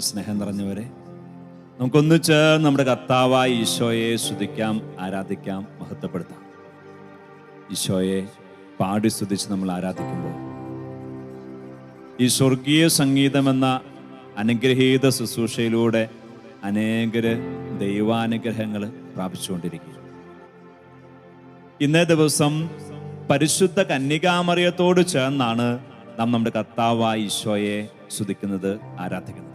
സ്നേഹം നിറഞ്ഞവരെ, നമുക്കൊന്നിച്ച് നമ്മുടെ കർത്താവായ ഈശോയെ സ്തുതിക്കാം, ആരാധിക്കാം, മഹത്വപ്പെടുത്താം. ഈശോയെ പാടി സ്തുതിച്ച് നമ്മൾ ആരാധിക്കുമ്പോൾ ഈ സ്വർഗീയ സംഗീതമെന്ന അനുഗ്രഹീത ശുശ്രൂഷയിലൂടെ അനേകര് ദൈവാനുഗ്രഹങ്ങൾ പ്രാപിച്ചുകൊണ്ടിരിക്കുക. ഇന്നേ ദിവസം പരിശുദ്ധ കന്യകാമറിയത്തോട് ചേർന്നാണ് നാം നമ്മുടെ കർത്താവായ ഈശോയെ സ്തുതിക്കുന്നത്, ആരാധിക്കുന്നത്.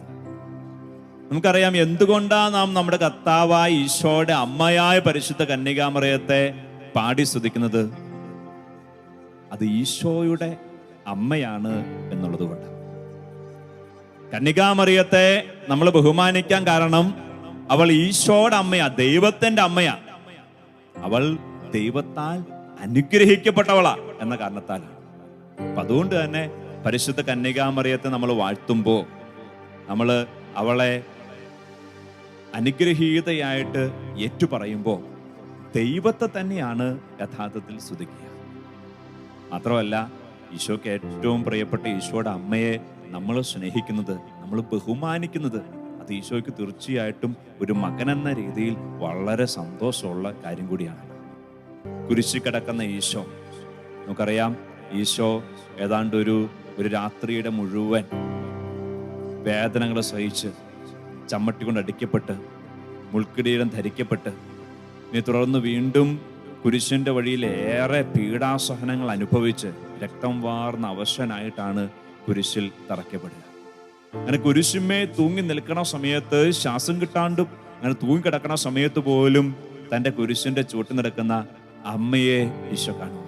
നമുക്കറിയാം എന്തുകൊണ്ടാണ് നാം നമ്മുടെ കർത്താവായ ഈശോയുടെ അമ്മയായ പരിശുദ്ധ കന്യകാമറിയത്തെ പാടി സ്തുതിക്കുന്നത്. അത് ഈശോയുടെ അമ്മയാണ് എന്നുള്ളത് കൊണ്ട്. കന്യകാമറിയത്തെ നമ്മൾ ബഹുമാനിക്കാൻ കാരണം അവൾ ഈശോയുടെ അമ്മയാ, ദൈവത്തിന്റെ അമ്മയാ. അവൾ ദൈവത്താൽ അനുഗ്രഹിക്കപ്പെട്ടവളാ എന്ന കാരണത്താലാണ്. അപ്പൊ അതുകൊണ്ട് തന്നെ പരിശുദ്ധ കന്യകാമറിയത്തെ നമ്മൾ വാഴ്ത്തുമ്പോൾ നമ്മൾ അവളെ അനുഗ്രഹീതയായിട്ട് ഏറ്റുപറയുമ്പോൾ ദൈവത്തെ തന്നെയാണ് യഥാർത്ഥത്തിൽ സ്തുതിക്കുക. മാത്രമല്ല, ഈശോയ്ക്ക് ഏറ്റവും പ്രിയപ്പെട്ട ഈശോയുടെ അമ്മയെ നമ്മൾ സ്നേഹിക്കുന്നത്, നമ്മൾ ബഹുമാനിക്കുന്നത്, അത് ഈശോയ്ക്ക് തീർച്ചയായിട്ടും ഒരു മകനെന്ന രീതിയിൽ വളരെ സന്തോഷമുള്ള കാര്യം കൂടിയാണ്. കുരിശിൽ കിടക്കുന്ന ഈശോ, നമുക്കറിയാം ഈശോ ഏതാണ്ട് ഒരു രാത്രിയുടെ മുഴുവൻ വേദനകൾ സഹിച്ച് ചമ്മട്ടി കൊണ്ട് അടിക്കപ്പെട്ട് മുൾക്കിരീടം ധരിക്കപ്പെട്ട് ഇനി തുടർന്ന് വീണ്ടും കുരിശിൻ്റെ വഴിയിൽ ഏറെ പീഡാസഹനങ്ങൾ അനുഭവിച്ച് രക്തം വാർന്ന അവശനായിട്ടാണ് കുരിശിൽ തറയ്ക്കപ്പെടുക. അങ്ങനെ കുരിശുമേ തൂങ്ങി നിൽക്കണ സമയത്ത്, ശ്വാസം കിട്ടാണ്ടും അങ്ങനെ തൂങ്ങിക്കിടക്കണ സമയത്ത് പോലും തൻ്റെ കുരിശിൻ്റെ ചുവട്ടിൽ നടക്കുന്ന അമ്മയെ ഈശോ കാണും.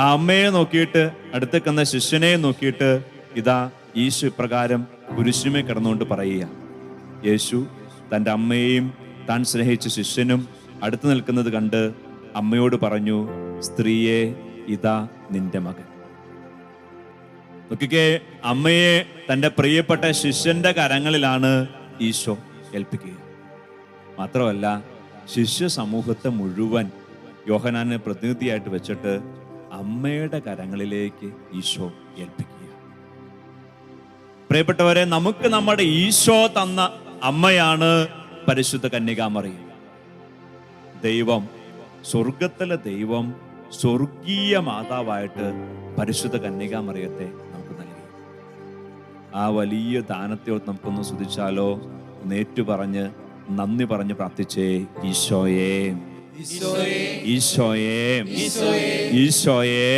ആ അമ്മയെ നോക്കിയിട്ട്, അടുത്തേക്കുന്ന ശിഷ്യനെ നോക്കിയിട്ട് ഇതാ ഈശോ ഇപ്രകാരം കുരിശുമേ കിടന്നുകൊണ്ട് പറയുക. യേശു തൻ്റെ അമ്മയെയും താൻ സ്നേഹിച്ച ശിഷ്യനും അടുത്ത് നിൽക്കുന്നത് കണ്ട് അമ്മയോട് പറഞ്ഞു, സ്ത്രീയെ ഇതാ നിന്റെ മകൻ. നോക്കിക്കേ, അമ്മയെ തൻ്റെ പ്രിയപ്പെട്ട ശിഷ്യന്റെ കരങ്ങളിലാണ് ഈശോ ഏൽപ്പിക്കുക. മാത്രമല്ല, ശിഷ്യ സമൂഹത്തെ മുഴുവൻ യോഹന്നാനെ പ്രതിനിധിയായിട്ട് വെച്ചിട്ട് അമ്മയുടെ കരങ്ങളിലേക്ക് ഈശോ ഏൽപ്പിക്കുക. പ്രിയപ്പെട്ടവരെ, നമുക്ക് നമ്മുടെ ഈശോ തന്ന അമ്മയാണ് പരിശുദ്ധ കന്യകാമറിയം. ദൈവം, സ്വർഗത്തിലെ ദൈവം സ്വർഗീയ മാതാവായിട്ട് പരിശുദ്ധ കന്യകാമറിയത്തെ നമുക്ക് നൽകി. ആ വലിയ ദാനത്തെ നമുക്കൊന്ന് സ്തുതിച്ചാലോ? നേറ്റു പറഞ്ഞ് നന്ദി പറഞ്ഞ് പ്രാർത്ഥിച്ചേ. ഈശോയെ, ഈശോയെ, ഈശോയെ,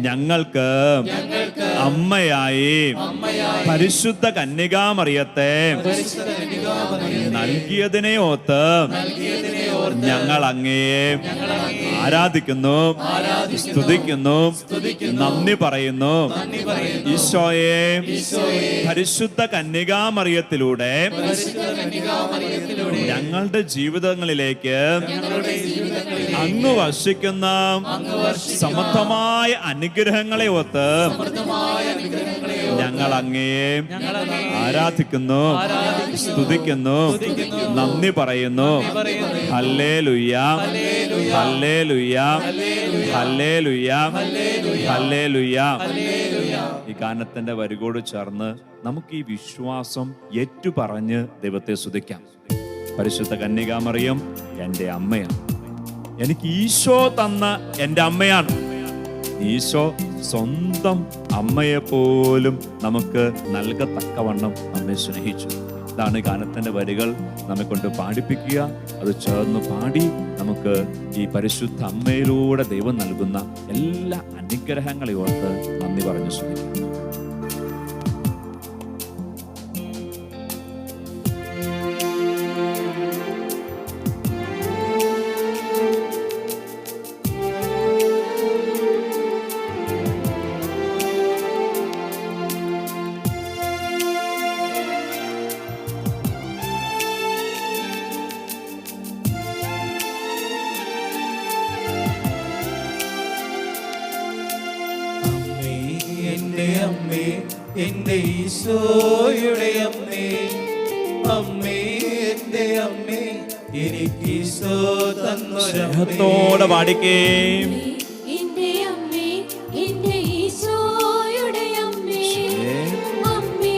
ഞങ്ങൾക്ക് അമ്മയായി പരിശുദ്ധ കന്യകാമറിയത്തെ നൽകിയതിനെ ഓർത്ത് ഞങ്ങൾ അങ്ങയെ ആരാധിക്കുന്നു, സ്തുതിക്കുന്നു, നന്ദി പറയുന്നു. ഈശോയെ, പരിശുദ്ധ കന്യകാമറിയത്തിലൂടെ ഞങ്ങളുടെ ജീവിതങ്ങളിലേക്ക് അങ്ങ് വർഷിക്കുന്ന സമർത്ഥമായ അനുഗ്രഹങ്ങളെ ഒത്ത് ഞങ്ങൾ അങ്ങയെ ആരാധിക്കുന്നു, സ്തുതിക്കുന്നു, നന്ദി പറയുന്നു. Hallelujah, hallelujah, hallelujah, hallelujah. ഈ ഗാനത്തിന്റെ വരികോട് ചേർന്ന് നമുക്ക് ഈ വിശ്വാസം ഏറ്റുപറഞ്ഞ് ദൈവത്തെ സ്തുതിക്കാം. പരിശുദ്ധ കന്യകാമറിയം എൻ്റെ അമ്മയാണ്. എനിക്ക് ഈശോ തന്ന എൻ്റെ അമ്മയാണ്. ഈശോ സ്വന്തം അമ്മയെപ്പോലും നമുക്ക് നൽകത്തക്കവണ്ണം നമ്മെ സ്നേഹിച്ചു. ഇതാണ് ഗാനത്തിന്റെ വരികൾ നമ്മെ കൊണ്ട് പാടിപ്പിക്കുക. അത് ചേർന്ന് പാടി നമുക്ക് ഈ പരിശുദ്ധ അമ്മയിലൂടെ ദൈവം നൽകുന്ന എല്ലാ അനുഗ്രഹങ്ങളെ ഓർത്ത് നന്ദി പറഞ്ഞു ശ്രമിക്കാം. എന്റെ ഈശോയുടെ അമ്മേ, അമ്മേ, എന്റെ അമ്മേ, എനിക്ക് ഈശോ തന്നോടെ പാടിക്കേ. എന്റെ അമ്മേ, എന്റെ ഈശോയുടെ അമ്മേ, അമ്മേ,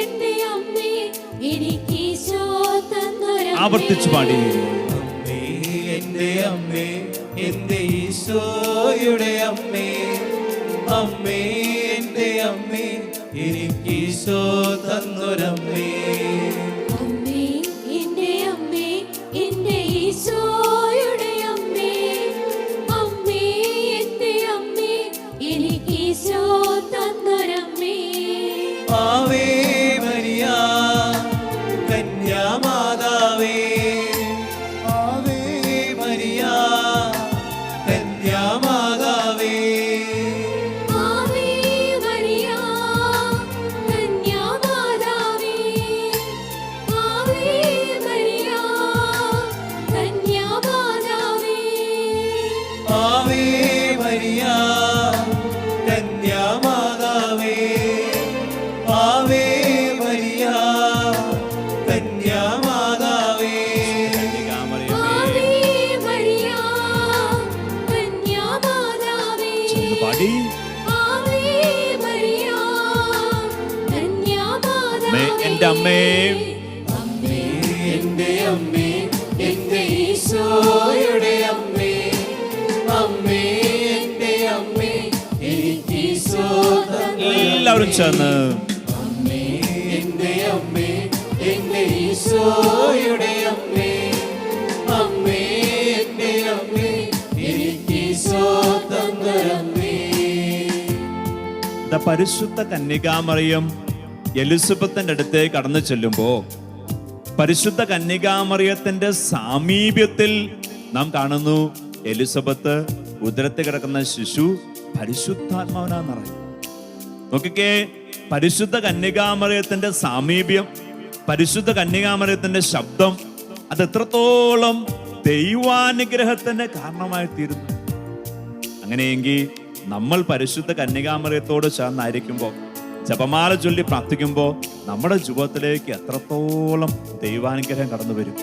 എന്റെ എനിക്കീശോ തന്നൊരമ്മേ. ആവർത്തിച്ചു പാടി. അമ്മേ എന്റെ അമ്മേ എന്റെ ഈശോയുടെ അമ്മേ, അമ്മേ എന്റെ അമ്മേ എനിക്കീശോ തന്നൊരമ്മേ. അമ്മേ എന്റെ അമ്മേ എന്റെ ഈശോയുടെ അമ്മേ, അമ്മേ എന്റെ അമ്മേ എനിക്കീശോ തന്നൊരമ്മേ. ആവേ മരിയ കന്യാമാതാവേ, ആവേ മരിയ കന്യാമാതാവേ, ആവേ മരിയ കന്യാമാതാവേ, ആവേ മരിയ കന്യാമാതാവേ, ആവേ മരിയ കന്യാമാതാവേ, ആവേ മരിയ കന്യാമാതാവേ. ആവേ മരിയ കന്യാമാതാവേ, ചേർന്ന് പാടി. ആവേ മരിയ കന്യാമാതാവേ. എന്റെ അമ്മേ, അമ്മേ എന്റെ അമ്മേ എന്റെ ഈശോയുടെ അമ്മേ, അമ്മേ എന്റെ അമ്മേ എനിക്കീശോ തന്ന എല്ലാവരും ചേർന്ന് അമ്മേ എന്റെ അമ്മേ എന്റെ ഈശോയുടെ അമ്മേ, അമ്മേ എന്റെ അമ്മേ എനിക്കീശോ തന്നൊരമ്മേ. പരിശുദ്ധ കന്യകാമറിയം എലിസബത്തിന്റെ അടുത്തേക്ക് കടന്നു ചെല്ലുമ്പോ പരിശുദ്ധ കന്യകാമറിയത്തിന്റെ സാമീപ്യത്തിൽ നാം കാണുന്നു എലിസബത്ത് ഉദരത്തിൽ കിടക്കുന്ന ശിശു പരിശുദ്ധാത്മാവിനാൽ നിറയും. നോക്കിക്കേ, പരിശുദ്ധ കന്യകാമറിയത്തിന്റെ സാമീപ്യം, പരിശുദ്ധ കന്യകാമറിയത്തിന്റെ ശബ്ദം, അത് എത്രത്തോളം ദൈവാനുഗ്രഹത്തിന് കാരണമായി തീരുന്നു. അങ്ങനെയെങ്കിൽ നമ്മൾ പരിശുദ്ധ കന്യകാമറിയത്തോട് ചേർന്നായിരിക്കുമ്പോൾ, ജപമാല ചൊല്ലി പ്രാർത്ഥിക്കുമ്പോൾ നമ്മുടെ ജീവിതത്തിലേക്ക് എത്രത്തോളം ദൈവാനുഗ്രഹം കടന്നു വരും.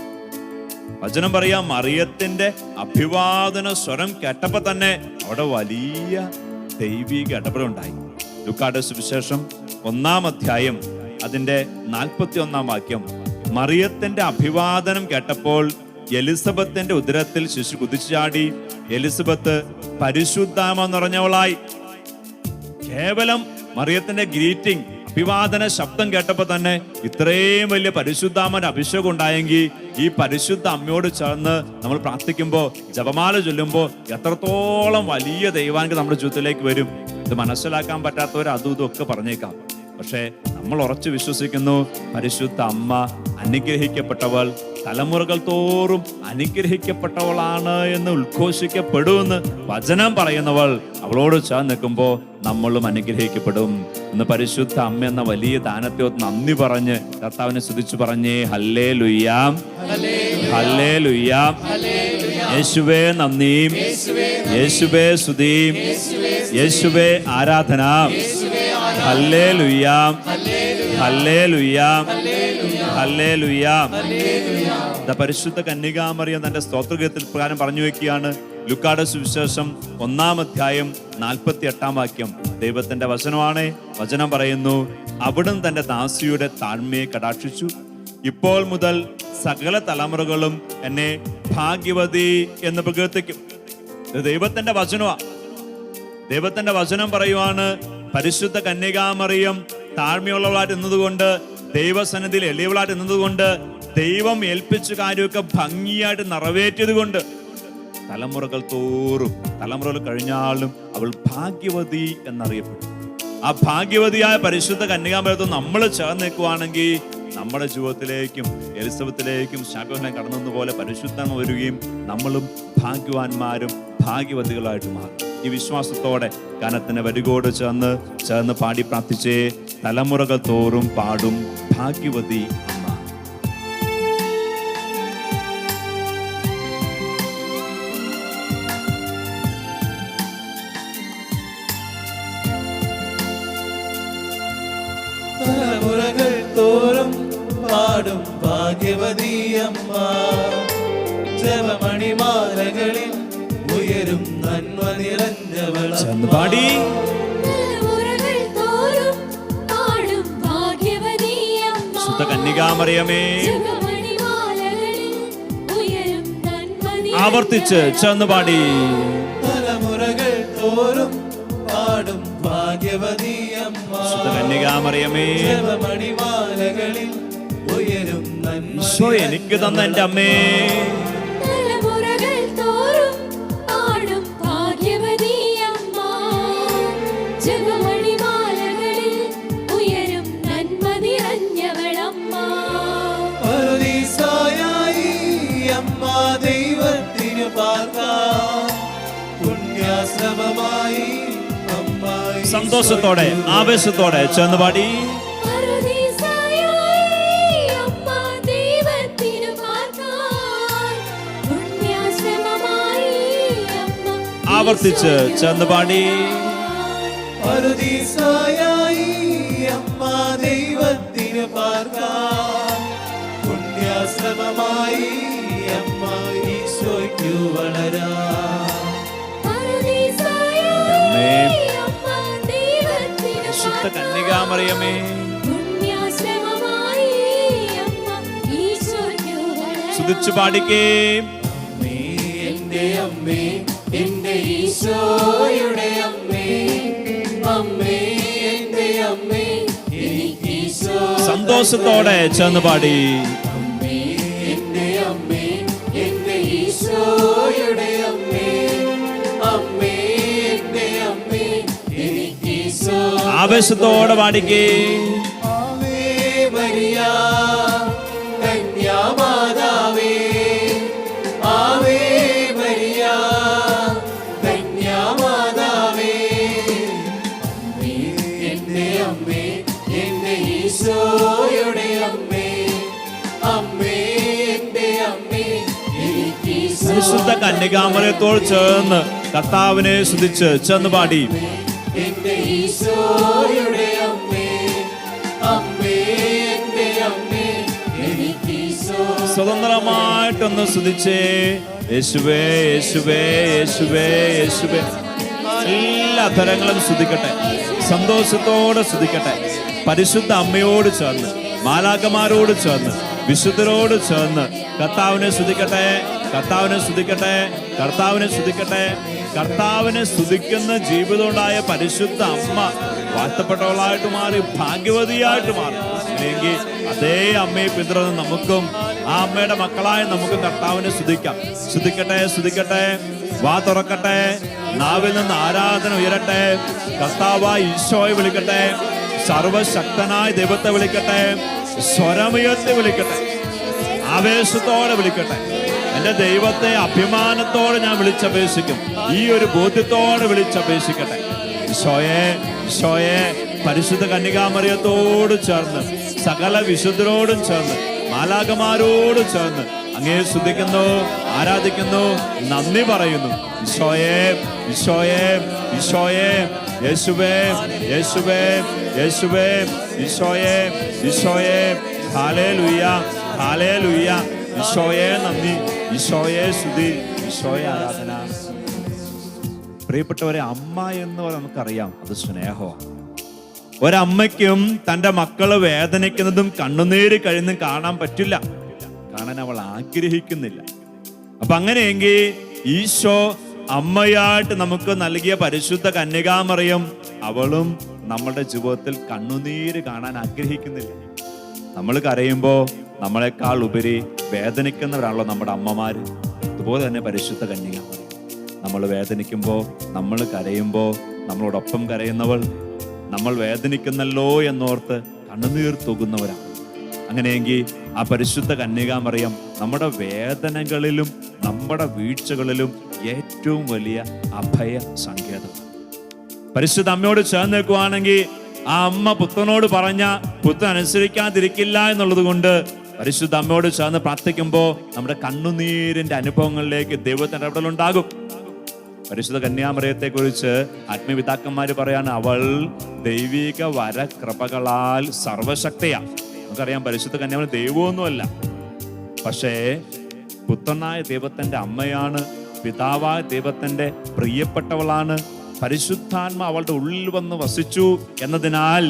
വചനം പറയാം, മറിയത്തിന്റെ അഭിവാദന സ്വരം കേട്ടപ്പോ തന്നെ അവിടെ വലിയ ദൈവിക ഇടപെടലുണ്ടായി. ലൂക്കായുടെ സുവിശേഷം 1-ാം അധ്യായം അതിന്റെ 41-ാം വാക്യം, മറിയത്തിന്റെ അഭിവാദനം കേട്ടപ്പോൾ എലിസബത്തിന്റെ ഉദരത്തിൽ ശിശു കുതിച്ചാടി, എലിസബത്ത് പരിശുദ്ധാത്മ നിറഞ്ഞവളായി. കേവലം മറിയത്തിന്റെ ഗ്രീറ്റിംഗ്, അഭിവാദന ശബ്ദം കേട്ടപ്പോ തന്നെ ഇത്രയും വലിയ പരിശുദ്ധാത്മാവിന്റെ അഭിഷേകം ഉണ്ടായെങ്കിൽ ഈ പരിശുദ്ധ അമ്മയോട് ചേർന്ന് നമ്മൾ പ്രാർത്ഥിക്കുമ്പോൾ, ജപമാല ചൊല്ലുമ്പോൾ എത്രത്തോളം വലിയ ദൈവാനുഗ്രഹം നമ്മുടെ ജീവിതത്തിലേക്ക് വരും. ഇത് മനസ്സിലാക്കാൻ പറ്റാത്തവർ അതും ഇതൊക്കെ പറഞ്ഞേക്കാം. പക്ഷെ നമ്മൾ ഉറച്ചു വിശ്വസിക്കുന്നു, പരിശുദ്ധ അമ്മ അനുഗ്രഹിക്കപ്പെട്ടവൾ, തലമുറകൾ തോറും അനുഗ്രഹിക്കപ്പെട്ടവളാണ് എന്ന് ഉദ്ഘോഷിക്കപ്പെടുമെന്ന് വചനം പറയുന്നവൾ. അവളോട് ചേർന്ന് നിൽക്കുമ്പോൾ നമ്മളും അനുഗ്രഹിക്കപ്പെടും. ഇന്ന് പരിശുദ്ധ അമ്മ എന്ന വലിയ ദാനത്തെ നന്ദി പറഞ്ഞ് കർത്താവിനെ സ്തുതിച്ചു പറഞ്ഞേ ഹല്ലേലൂയ, ഹല്ലേലൂയ. യേശുവേ നന്ദി, യേശുവേ സ്തുതി, യേശുവേ ആരാധന. Hallelujah, hallelujah, hallelujah. പരിശുദ്ധ കന്യകാമറിയം തന്റെ സ്തോത്രഗീതത്തിൽ പ്രകാരം പറഞ്ഞു വെക്കുകയാണ്. ലൂക്കായുടെ സുവിശേഷം 1-ാം അധ്യായം 48-ാം വാക്യം ദൈവത്തിന്റെ വചനമാണ്. വചനം പറയുന്നു, അവിടുന്ന് തന്റെ ദാസിയുടെ താഴ്മയെ കടാക്ഷിച്ചു. ഇപ്പോൾ മുതൽ സകല തലമുറകളും എന്നെ ഭാഗ്യവതി എന്ന് പ്രകീർത്തിക്കും. ഇത് ദൈവത്തിന്റെ വചനമാണ്. ദൈവത്തിന്റെ വചനം പറയുവാണ്, പരിശുദ്ധ കന്യകാമറിയം താഴ്മയുള്ളവളായിട്ട് എന്നതുകൊണ്ട്, ദൈവസന്നിധിയിൽ എളിയവളായിട്ട് എന്നതുകൊണ്ട്, ദൈവം ഏൽപ്പിച്ച കാര്യമൊക്കെ ഭംഗിയായിട്ട് നിറവേറ്റിയത് കൊണ്ട് തലമുറകൾ തോറും, തലമുറകൾ കഴിഞ്ഞാലും അവൾ ഭാഗ്യവതി എന്നറിയപ്പെടും. ആ ഭാഗ്യവതിയായ പരിശുദ്ധ കന്യകാമറിയത്തോട് നമ്മൾ ചേർന്ന് നിൽക്കുവാണെങ്കിൽ നമ്മുടെ ജീവിതത്തിലേക്കും എലിസബത്തിലേക്കും ശാഖോഹനം കടന്നു പോലെ പരിശുദ്ധം വരികയും നമ്മളും ഭാഗ്യവാന്മാരും ഭാഗ്യവതികളായിട്ട് മാറും. ഈ വിശ്വാസത്തോടെ ഗാനത്തിന് വരികോട് ചേർന്ന് പാടി പ്രാർത്ഥിച്ചേ. തലമുറകൾ തോറും പാടും ഭാഗ്യവതി അമ്മ. തലമുറകൾ തോറും പാടും ഭാഗ്യവതി അമ്മ, ജപമണിമാലകളിൽ ഉയരും നന്മ നിറഞ്ഞവളമ്മ. പാടി തലമുറകൾ തോറും പാടും ഭാഗ്യവതി അമ്മ, പരിശുദ്ധ കന്യകാമറിയമേ. ജപമണിമാലകളിൽ ഉയരും നന്മ ആവർത്തിച്ച് ചെന്ന് പാടി. തലമുറകൾ തോറും പാടും ഭാഗ്യവതി അമ്മ. പരിശുദ്ധ കന്യകാമറിയമേ. ജപമണിമാലകളിൽ ഉയരും നന്മ ഈശോ എനിക്ക് തന്ന എൻ്റെ അമ്മേ. തലമുറകൾ തോറും പാടും ഭാഗ്യവതി അമ്മ. ജപമണിമാലകളിൽ ഉയരും നന്മ നിറഞ്ഞവളമ്മ. പറുദീസായായി അമ്മ ദൈവത്തിനു പാർക്കാം. പുണ്യാശ്രമമായി അമ്മ സന്തോഷത്തോടെ ആവേശത്തോടെ ചെന്ന് പാടി. പറുദീസായായി അമ്മ ദൈവത്തിനു പാർക്കാൻ. പുണ്യാശ്രമമായി അമ്മ ആവർത്തിച്ച് ചെന്ന് പാടി. പറുദീസായായി അമ്മ ദൈവത്തിനു പാർക്കാം. പുണ്യാശ്രമമായി അമ്മ ഈശോയ്ക്കു വളരാം. പറുദീസായായി അമ്മ ദൈവത്തിനു പരിശുദ്ധ പാർക്കാൻ. കന്യകാമറിയമേ. പുണ്യാശ്രമമായി അമ്മ ഈശോയ്ക്കു വളരാം. സ്തുതിച്ചു പാടിക്കേ. അമ്മേ എന്റെ അമ്മേ എന്റെ ഈശോയുടെ അമ്മേ. അമ്മേ എന്റെ അമ്മേ എനിക്ക് ഈശോ. സന്തോഷത്തോടെ ചെന്ന് പാടി. അമ്മേ എന്റെ അമ്മേ എന്റെ ഈശോയുടെ അമ്മേ. അമ്മേ എന്റെ അമ്മേ എനിക്ക് ഈശോ. ആവേശത്തോടെ പാടിക്കേ. ആവേ മരിയ കന്യാമാതാവേ. ആവേ മരിയ കന്യാമാതാവേ. അമ്മേ എന്റെ അമ്മേ എന്റെ ഈശോയുടെ അമ്മേ. അമ്മേ എന്റെ അമ്മേ എനിക്ക് ഈശോ. പരിശുദ്ധ കന്യകാമറിയത്തോട് ചേർന്ന് കർത്താവിനെ സ്തുതിച്ച് ചെന്ന് പാടി. എന്റെ ഈശോയുടെ അമ്മേ. അമ്മേ എന്റെ അമ്മേ എനിക്ക് ഈശോ. സ്വതന്ത്രമായിട്ടൊന്ന് സ്തുതിച്ചേ. യേശുവേ യേശുവേ യേശുവേ യേശുവേ. എല്ലാ തരങ്ങളും സ്തുതിക്കട്ടെ, സന്തോഷത്തോടെ സ്തുതിക്കട്ടെ. പരിശുദ്ധ അമ്മയോട് ചേർന്ന്, മാലാഖമാരോട് ചേർന്ന്, വിശുദ്ധരോട് ചേർന്ന് കർത്താവിനെ സ്തുതിക്കട്ടെ, കർത്താവിനെ സ്തുതിക്കട്ടെ, കർത്താവിനെ സ്തുതിക്കട്ടെ. കർത്താവിനെ സ്തുതിക്കുന്ന ജീവിതമുണ്ടായ പരിശുദ്ധ അമ്മ വാഴ്ത്തപ്പെട്ടവളായിട്ട് മാറി, ഭാഗ്യവതിയായിട്ട് മാറി. അല്ലെങ്കിൽ അതേ അമ്മയെ പിന്തുടർന്ന് നമുക്കും ആ അമ്മയുടെ മക്കളായ നമുക്ക് കർത്താവിനെ സ്തുതിക്കാം. സ്തുതിക്കട്ടെ, സ്തുതിക്കട്ടെ. വാ തുറക്കട്ടെ, നാവിൽ നിന്ന് ആരാധന ഉയരട്ടെ. കർത്താവായ ഈശോയെ വിളിക്കട്ടെ, സർവശക്തനായ ദൈവത്തെ വിളിക്കട്ടെ, സ്വരമുയർത്തി വിളിക്കട്ടെ, ആവേശത്തോടെ വിളിക്കട്ടെ. എന്റെ ദൈവത്തെ അഭിമാനത്തോടെ ഞാൻ വിളിച്ചപേക്ഷിക്കും. ഈ ഒരു ബോധ്യത്തോടെ വിളിച്ചപേക്ഷിക്കട്ടെ. ഈശോയെ, ഈശോയെ, പരിശുദ്ധ കന്യകാമറിയത്തോട് ചേർന്ന്, സകല വിശുദ്ധരോടും ചേർന്ന്, മാലാഖമാരോട് ചേർന്ന് അങ്ങയെ സ്തുതിക്കുന്നു, ആരാധിക്കുന്നു, നന്ദി പറയുന്നു. ഈശോയെ, ഈശോയെ, ഈശോയെ, യേശുവേ, യേശുവേ, യേശുവേ, ഈശോയെ, ഈശോയെ, ഹല്ലേലൂയ, ഹല്ലേലൂയ. ഈശോയെ നന്ദി, ഈശോയെ സ്തുതി, ഈശോയെ ആരാധന. പ്രിയപ്പെട്ടവരെ, അമ്മ എന്ന് പറഞ്ഞാൽ നമുക്കറിയാം അത് സ്നേഹമാണ്. ഒരമ്മയ്ക്കും തൻ്റെ മക്കള് വേദനിക്കുന്നതും കണ്ണുനീര് കഴിയുന്നതും കാണാൻ പറ്റില്ല, കാണാൻ അവൾ ആഗ്രഹിക്കുന്നില്ല. അപ്പൊ അങ്ങനെയെങ്കിൽ ഈശോ അമ്മയായിട്ട് നമുക്ക് നൽകിയ പരിശുദ്ധ കന്യകാമറിയം, അവളും നമ്മുടെ ജീവിതത്തിൽ കണ്ണുനീര് കാണാൻ ആഗ്രഹിക്കുന്നില്ല. നമ്മൾ കരയുമ്പോൾ നമ്മളെക്കാൾ ഉപരി വേദനിക്കുന്നവരാണല്ലോ നമ്മുടെ അമ്മമാര്. അതുപോലെ തന്നെ പരിശുദ്ധ കന്യകാമറിയം, നമ്മൾ വേദനിക്കുമ്പോൾ, നമ്മൾ കരയുമ്പോൾ നമ്മളോടൊപ്പം കരയുന്നവൾ, നമ്മൾ വേദനിക്കുന്നല്ലോ എന്നോർത്ത് കണ്ണുനീർ തൂകുന്നവരാണ്. അങ്ങനെയെങ്കിൽ ആ പരിശുദ്ധ കന്യകാമറിയം നമ്മുടെ വേദനകളിലും നമ്മുടെ വീഴ്ചകളിലും ഏറ്റവും വലിയ അഭയ സങ്കേതം. പരിശുദ്ധ അമ്മയോട് ചേർന്ന് നിൽക്കുവാണെങ്കിൽ ആ അമ്മ പുത്രനോട് പറഞ്ഞ പുത്രൻ അനുസരിക്കാതിരിക്കില്ല എന്നുള്ളത് കൊണ്ട് പരിശുദ്ധ അമ്മയോട് ചേർന്ന് പ്രാർത്ഥിക്കുമ്പോൾ നമ്മുടെ കണ്ണുനീരിന്റെ അനുഭവങ്ങളിലേക്ക് ദൈവത്തിന്റെ ഇടപെടലുണ്ടാകും. പരിശുദ്ധ കന്യാമറിയത്തെ കുറിച്ച് ആത്മീയപിതാക്കന്മാര് പറയാണ്, അവൾ ദൈവിക വരകൃപകളാൽ സർവശക്തയാ. നമുക്കറിയാം പരിശുദ്ധ കന്യാമറിയം ദൈവമൊന്നുമല്ല, പക്ഷേ പുത്രനായ ദൈവത്തിന്റെ അമ്മയാണ്, പിതാവായ ദൈവത്തിന്റെ പ്രിയപ്പെട്ടവളാണ്. പരിശുദ്ധാത്മ അവളുടെ ഉള്ളിൽ വന്ന് വസിച്ചു എന്നതിനാൽ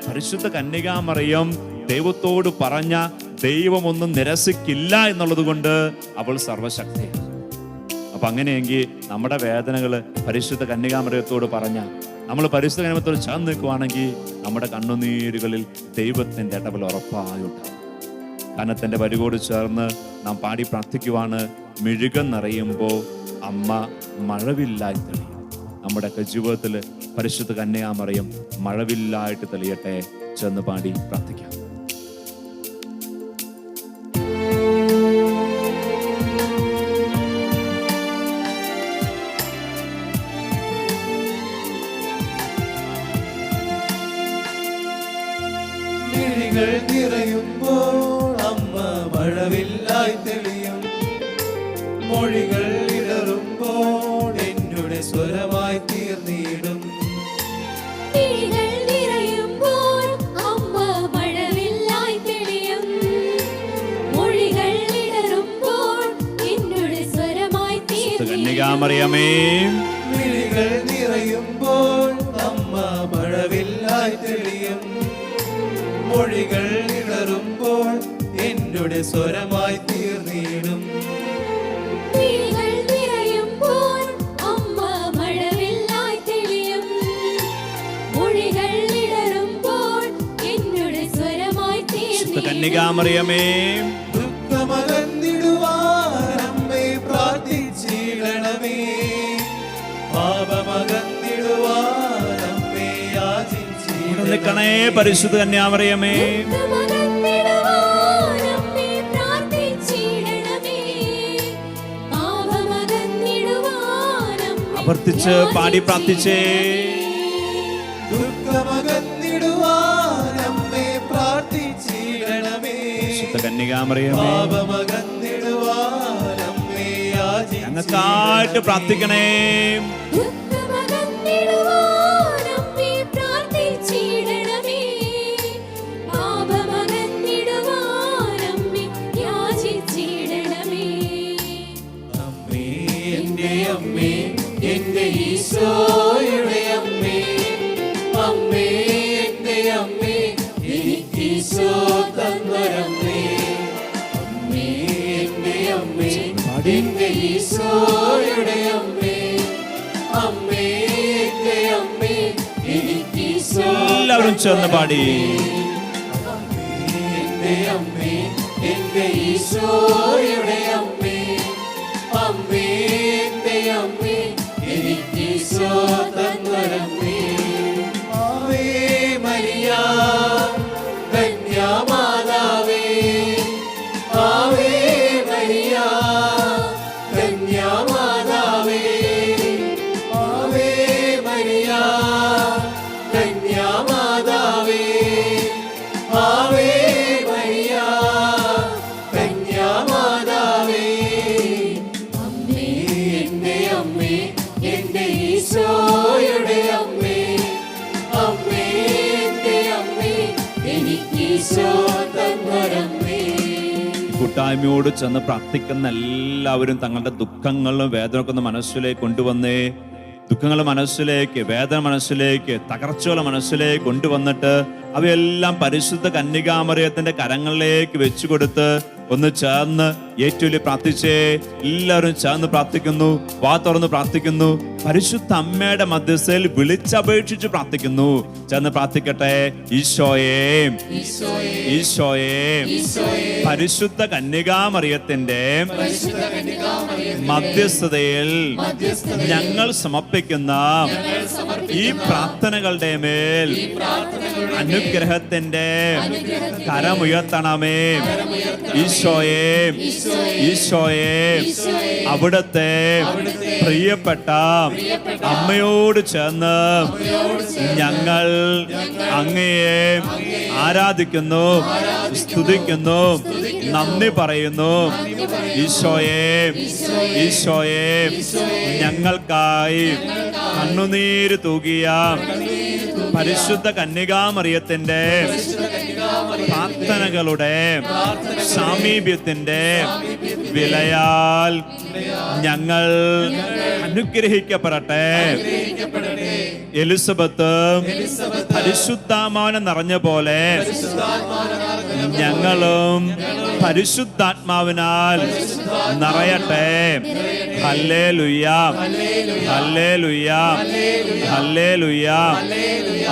പരിശുദ്ധ കന്യകാമറിയം ദൈവത്തോട് പറഞ്ഞ ദൈവമൊന്നും നിരസിക്കില്ല എന്നുള്ളത് കൊണ്ട് അവൾ സർവശക്തിയാണ്. അപ്പൊ അങ്ങനെയെങ്കിൽ നമ്മുടെ വേദനകൾ പരിശുദ്ധ കന്യകാമറിയത്തോട് പറഞ്ഞ, നമ്മൾ പരിശുദ്ധ കന്യകത്തോട് ചേർന്ന് നിൽക്കുവാണെങ്കിൽ നമ്മുടെ കണ്ണുനീരുകളിൽ ദൈവത്തിന്റെ ഇടപെടൽ ഉറപ്പായുണ്ടാകും. കനത്തിന്റെ വരികോട് ചേർന്ന് നാം പാടി പ്രാർത്ഥിക്കുവാണ്. മെഴുകം നിറയുമ്പോൾ അമ്മ മഴവില്ലായി തെളിയും. നമ്മുടെയൊക്കെ ജീവിതത്തിൽ പരിശുദ്ധ കന്യകാമറിയം മഴവില്ലായിട്ട് തെളിയട്ടെ. ചെന്ന് പാടി പ്രാർത്ഥിക്കാം. മിഴികൾ നിറയുമ്പോൾ അമ്മ മഴവില്ലായി തെളിയും. മൊഴികൾ ഇടറുമ്പോൾ എന്നുടെ സ്വരമായി തീർന്നിടും. മിഴികൾ നിറയുമ്പോൾ അമ്മ മഴവില്ലായി തെളിയും. മൊഴികൾ ഇടറുമ്പോൾ എന്നോട് സ്വരമായി തീർന്നിടും. കന്യകാമറിയമേ, മിഴികൾ നിറയുമ്പോൾ അമ്മ മഴവില്ലായി തെളിയും. മൊഴികൾ ഇടറുമ്പോൾ എന്നുടെ സ്വരമായി തീർന്നിടും. മിഴികൾ നിറയുമ്പോൾ അമ്മ മഴവില്ലായി തെളിയും. മൊഴികൾ ഇടറുമ്പോൾ എന്നോട് സ്വരമായി തീർന്നിടും. കന്യകാമറിയമേ, ദുഃഖമകന്നിടുവാൻ അമ്മേ പ്രാർത്ഥിച്ചിടണമേ. പാപമകന്നിടുവാൻ അമ്മേ യാചിച്ചിടണമേ. നിൽക്കണേ പരിശുദ്ധ കന്യാമറിയമേ. ദുഃഖമകന്നിടുവാൻ അമ്മേ പ്രാർത്ഥിച്ചിടണമേ. പാപമകന്നിടുവാൻ അമ്മേ ആവർത്തിച്ച് പാടി പ്രാർത്ഥിച്ചേ. ദുഃഖമകന്നിടുവാൻ അമ്മേ പ്രാർത്ഥിച്ചിടണമേ. പരിശുദ്ധ കന്യകാമറിയമേ, പാപമകന്നിടുവാൻ അമ്മേ യാചിച്ചിടണമേ. ഞങ്ങൾക്കായിട്ട് പ്രാർത്ഥിക്കണേ. ദുഃഖമകന്നിടുവാൻ അമ്മേ പ്രാർത്ഥിച്ചിടണമേ. പാപമകന്നിടുവാൻ അമ്മേ യാചിച്ചിടണമേ. അമ്മേ എന്റെ അമ്മേ, എന്റെ ഈശോയുടെ അമ്മേ. അമ്മേ എന്റെ അമ്മേ, എനിക്ക് ഈശോ തന്നൊരമ്മേ. അമ്മേ എന്റെ അമ്മേ, എന്റെ ഈശോയുടെ അമ്മേ. അമ്മേ എന്റെ അമ്മേ, എനിക്ക് ഈശോ എല്ലാവരും ചേർന്ന് പാടി. അമ്മേ എന്റെ അമ്മേ, എന്റെ ഈശോയുടെ അമ്മേ. അമ്മേ എന്റെ അമ്മേ, എനിക്ക് ഈശോ തന്നൊരമ്മേ. ആവേ മരിയ കന്യാമാതാവേ. ആവേ മരിയ കന്യാമാതാവേ. ആവേ മരിയ കന്യാമാതാവേ. ആവേ മരിയ കന്യാമാതാവേ. അമ്മേ എന്റെ അമ്മേ, എന്റെ ഈശോയുടെ അമ്മേ. അമ്മേ എന്റെ അമ്മേ, എനിക്ക് ഈശോ തന്നൊരമ്മേ. കൂട്ടായ്മയോട് ചെന്ന് പ്രാർത്ഥിക്കുന്ന എല്ലാവരും തങ്ങളുടെ ദുഃഖങ്ങളും വേദനയൊക്കെ ഒന്ന് മനസ്സിലേക്ക് കൊണ്ടുവന്നേ. ദുഃഖങ്ങൾ മനസ്സിലേക്ക്, വേദന മനസ്സിലേക്ക്, തകർച്ചകൾ മനസ്സിലേക്ക് കൊണ്ടുവന്നിട്ട് അവയെല്ലാം പരിശുദ്ധ കന്യകാമറിയത്തിന്റെ കരങ്ങളിലേക്ക് വെച്ചു കൊടുത്ത് ഒന്ന് ചേർന്ന് ഏറ്റവും പ്രാർത്ഥിച്ചേ. എല്ലാവരും ചേർന്ന് പ്രാർത്ഥിക്കുന്നു, വാ തുറന്ന് പ്രാർത്ഥിക്കുന്നു, പരിശുദ്ധ അമ്മയുടെ മധ്യസ്ഥയിൽ വിളിച്ചപേക്ഷിച്ച് പ്രാർത്ഥിക്കുന്നു. ചേർന്ന് പ്രാർത്ഥിക്കട്ടെ. ഈശോയേ, ഈശോയേ, പരിശുദ്ധ കന്യകാമറിയത്തിന്റെ മധ്യസ്ഥതയിൽ ഞങ്ങൾ സമർപ്പിക്കുന്ന ഈ പ്രാർത്ഥനകളുടെ മേൽ അനുഗ്രഹത്തിന്റെ കരമുയർത്തണമേ. ഈശോയേ, ഈശോയേ, അവിടുത്തെ പ്രിയപ്പെട്ട അമ്മയോട് ചേർന്ന് ഞങ്ങൾ അങ്ങയെ ആരാധിക്കുന്നു, സ്തുതിക്കുന്നു, നന്ദി പറയുന്നു. ഈശോയേ, ഈശോയേ, ഞങ്ങൾക്കായി കണ്ണുനീര് തൂകിയ പരിശുദ്ധ കന്യകാമറിയത്തിന്റെ പ്രാർത്ഥനകളുടെ സാമീപ്യത്തിന്റെ വിലയാൽ ഞങ്ങൾ അനുഗ്രഹിക്കപ്പെടട്ടെ. എലിസബത്ത് പരിശുദ്ധാത്മാവിനെ നിറഞ്ഞ പോലെ ഞങ്ങളും പരിശുദ്ധാത്മാവിനാൽ നിറയട്ടെ. Hallelujah, hallelujah, hallelujah.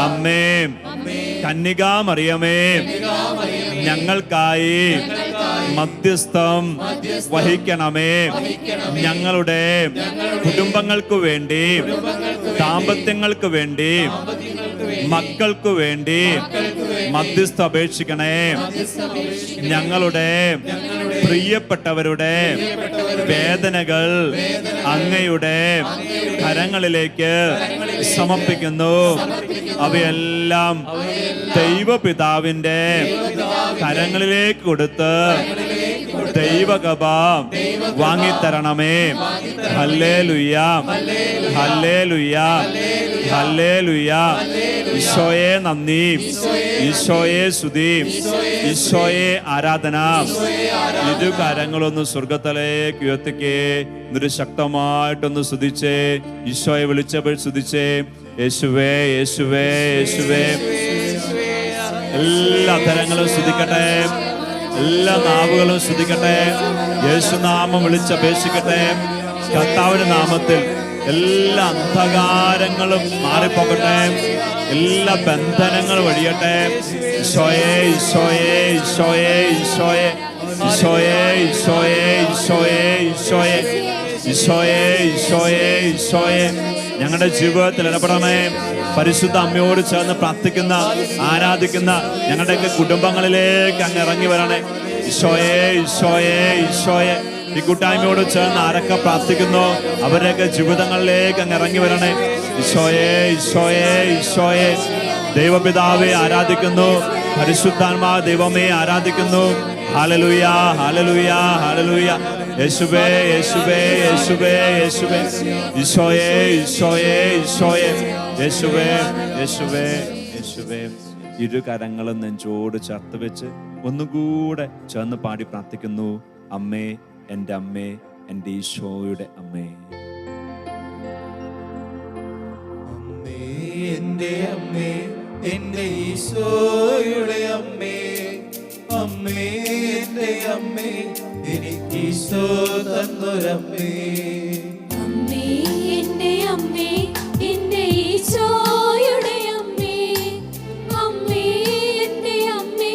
അമ്മേ, കന്യകാമറിയമേ, ഞങ്ങൾക്കായി മധ്യസ്ഥം വഹിക്കണമേ. ഞങ്ങളുടെ കുടുംബങ്ങൾക്ക് വേണ്ടി, ദാമ്പത്യങ്ങൾക്ക് വേണ്ടി, മക്കൾക്ക് വേണ്ടി മധ്യസ്ഥ അപേക്ഷിക്കണേ. ഞങ്ങളുടെ പ്രിയപ്പെട്ടവരുടെ വേദനകൾ അങ്ങയുടെ കരങ്ങളിലേക്ക് സമർപ്പിക്കുന്നു. അവയെല്ലാം ദൈവപിതാവിന്റെ കരങ്ങളിലേക്ക് കൊടുത്ത് ദൈവകൃപ വാങ്ങിത്തരണമേ. Hallelujah, hallelujah, hallelujah. ഈശോയെ നന്ദി, ഈശോയെ സ്തുതി, ഈശോയെ ആരാധന. ഇരു കരങ്ങളൊന്ന് സ്വർഗത്തിലേക്ക് ഉയർത്തിക്കേ. എന്നിട്ട് ശക്തമായിട്ടൊന്ന് സ്തുതിച്ചേ. ഈശോയെ വിളിച്ചപ്പോൾ സ്തുതിച്ചേ. യേശുവേ, യേശുവേ, യേശുവേ. എല്ലാ തരങ്ങളും സ്തുതിക്കട്ടെ, എല്ലാ നാവുകളും സ്തുതിക്കട്ടെ. യേശുനാമം വിളിച്ചപേക്ഷിക്കട്ടെ. കർത്താവിന്റെ നാമത്തിൽ എല്ലാ അന്ധകാരങ്ങളും മാറിപ്പോകട്ടെ, എല്ലാ ബന്ധനങ്ങളും ഒഴിയട്ടെ. ഈശോയെ, ഈശോയെ, ഈശോയെ, ഈശോയെ, ഈശോയെ, ഈശോയെ, ഈശോയെ, ഈശോയെ, ഈശോയെ, ഈശോയെ, ഈശോയെ. ഞങ്ങളുടെ ജീവിതത്തിൽ ഇടപെടണമേ. പരിശുദ്ധ അമ്മയോട് ചേർന്ന് പ്രാർത്ഥിക്കുന്ന, ആരാധിക്കുന്ന ഞങ്ങളുടെയൊക്കെ കുടുംബങ്ങളിലേക്ക് അങ്ങ് ഇറങ്ങി വരണേ. ഈശോയെ, ഈശോയെ, ഈശോയെ. ഈ കൂട്ടായ്മയോട് ചേർന്ന് ആരൊക്കെ പ്രാർത്ഥിക്കുന്നു അവരുടെയൊക്കെ ജീവിതങ്ങളിലേക്ക് അങ്ങ് ഇറങ്ങി വരണേ. ഈശോയെ, ഈശോയെ, ഈശോയെ. ദൈവപിതാവെ ആരാധിക്കുന്നു, പരിശുദ്ധാത്മാ ദൈവമേ ആരാധിക്കുന്നു. Hallelujah, hallelujah, hallelujah. യേശുവേ, യേശുവേ, യേശുവേ, യേശുവേ. ഈശോയെ, ഈശോയെ, ഈശോയെ. യേശുവേ, യേശുവേ, യേശുവേ. ഇരു കരങ്ങളും നെഞ്ചോട് ചേർത്ത് വെച്ച് ഒന്നുകൂടെ ചേർന്ന് പാടി പ്രാർത്ഥിക്കുന്നു. അമ്മേ, എൻ്റെ അമ്മേ, എൻ്റെ ഈശോയുടെ അമ്മേ. അമ്മേ, എൻ്റെ അമ്മേ, എൻ്റെ ഈശോയുടെ അമ്മേ. അമ്മേ, എൻ്റെ അമ്മേ, എനിക്ക് ഈശോ തന്നൊരമ്മേ. അമ്മേ, എൻ്റെ അമ്മേ, എൻ്റെ ഈശോയുടെ അമ്മേ. അമ്മേ, എൻ്റെ അമ്മേ,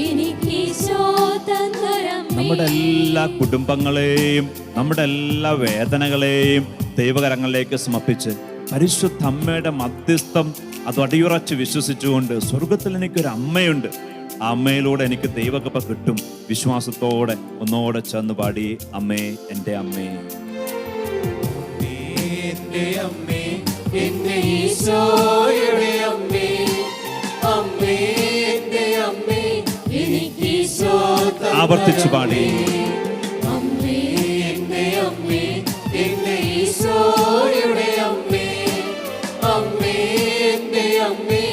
എനിക്ക് ഈശോ തന്നൊരമ്മേ. നമ്മുടെ എല്ലാ കുടുംബങ്ങളെയും നമ്മുടെ എല്ലാ വേദനകളെയും ദൈവകരങ്ങളിലേക്ക് സമർപ്പിച്ച് പരിശുദ്ധ അമ്മയുടെ മധ്യസ്ഥം അത് അടിയുറച്ച് വിശ്വസിച്ചുകൊണ്ട് സ്വർഗത്തിൽ എനിക്കൊരു അമ്മയുണ്ട്, ആ അമ്മയിലൂടെ എനിക്ക് ദൈവകൃപ കിട്ടും. വിശ്വാസത്തോടെ ഒന്നോടെ ചെന്ന് പാടി അമ്മേ, എൻ്റെ അമ്മേ. എൻ്റെ അമ്മേ, എൻ്റെ ഈശോയുടെ അമ്മേ. അമ്മേ, എൻ്റെ അമ്മേ, എനിക്ക് ഈശോ ആവർത്തിച്ചു പാടി. അമ്മേ, എൻ്റെ അമ്മേ, എൻ്റെ ഈശോയുടെ അമ്മേ. അമ്മേ, എൻ്റെ അമ്മേ,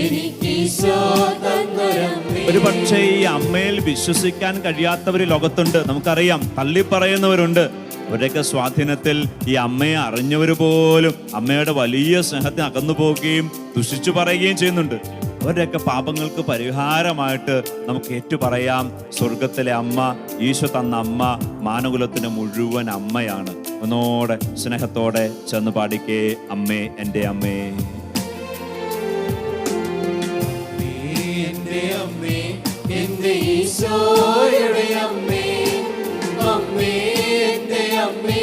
എനിക്ക് ഈശോ തന്നൊരമ്മേ. ഒരു പക്ഷേ ഈ അമ്മയിൽ വിശ്വസിക്കാൻ കഴിയാത്തവർ ലോകത്തുണ്ട്. നമുക്കറിയാം, തള്ളിപ്പറയുന്നവരുണ്ട്. അവരുടെയൊക്കെ സ്വാധീനത്തിൽ ഈ അമ്മയെ അറിഞ്ഞവർ പോലും അമ്മയുടെ വലിയ സ്നേഹത്തിന് അകന്നു പോവുകയും ദുഷിച്ചു പറയുകയും ചെയ്യുന്നുണ്ട്. അവരുടെയൊക്കെ പാപങ്ങൾക്ക് പരിഹാരമായിട്ട് നമുക്ക് ഏറ്റുപറയാം, സ്വർഗത്തിലെ അമ്മ, ഈശോ തന്ന അമ്മ മാനകുലത്തിന് മുഴുവൻ അമ്മയാണ്. ഒന്നോടെ സ്നേഹത്തോടെ ചെന്ന് പാടിക്കേ. അമ്മേ, എൻ്റെ അമ്മേ. എൻ്റെ അമ്മേ, എൻ്റെ ഈശോയുടെ അമ്മേ. അമ്മേ, എൻ്റെ അമ്മേ,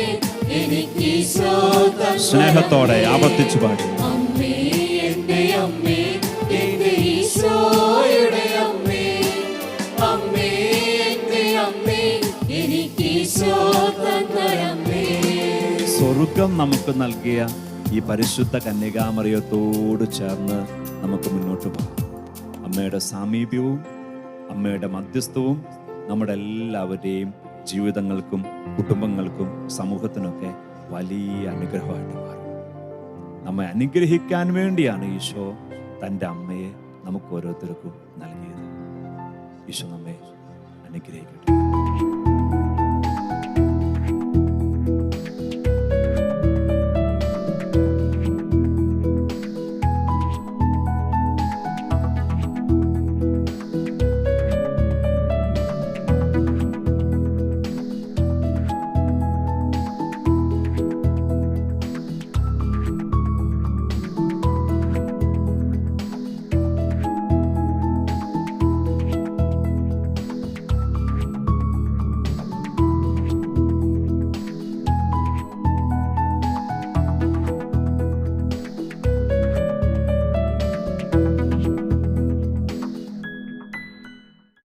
എനിക്ക് ഈശോ തന്ന സ്നേഹത്തോടെ ആവർത്തിച്ചു പാടി. അമ്മേ, എൻ്റെ അമ്മേ, എൻ്റെ ഈശോയുടെ അമ്മേ. അമ്മേ, എൻ്റെ അമ്മേ, എനിക്ക് ഈശോ തന്നൊരമ്മേ. സ്വർഗം നമുക്ക് നൽകിയ ഈ പരിശുദ്ധ കന്യകാമറിയത്തോട് ചേർന്ന് നമുക്ക് മുന്നോട്ട് പോകാം. അമ്മയുടെ സാമീപ്യവും അമ്മയുടെ മധ്യസ്ഥവും നമ്മുടെ എല്ലാവരുടെയും ജീവിതങ്ങൾക്കും കുടുംബങ്ങൾക്കും സമൂഹത്തിനൊക്കെ വലിയ അനുഗ്രഹമായിട്ട് മാറും. നമ്മെ അനുഗ്രഹിക്കാൻ വേണ്ടിയാണ് ഈശോ തൻ്റെ അമ്മയെ നമുക്ക് ഓരോരുത്തർക്കും നൽകിയത്. ഈശോ നമ്മെ അനുഗ്രഹിക്കട്ടെ.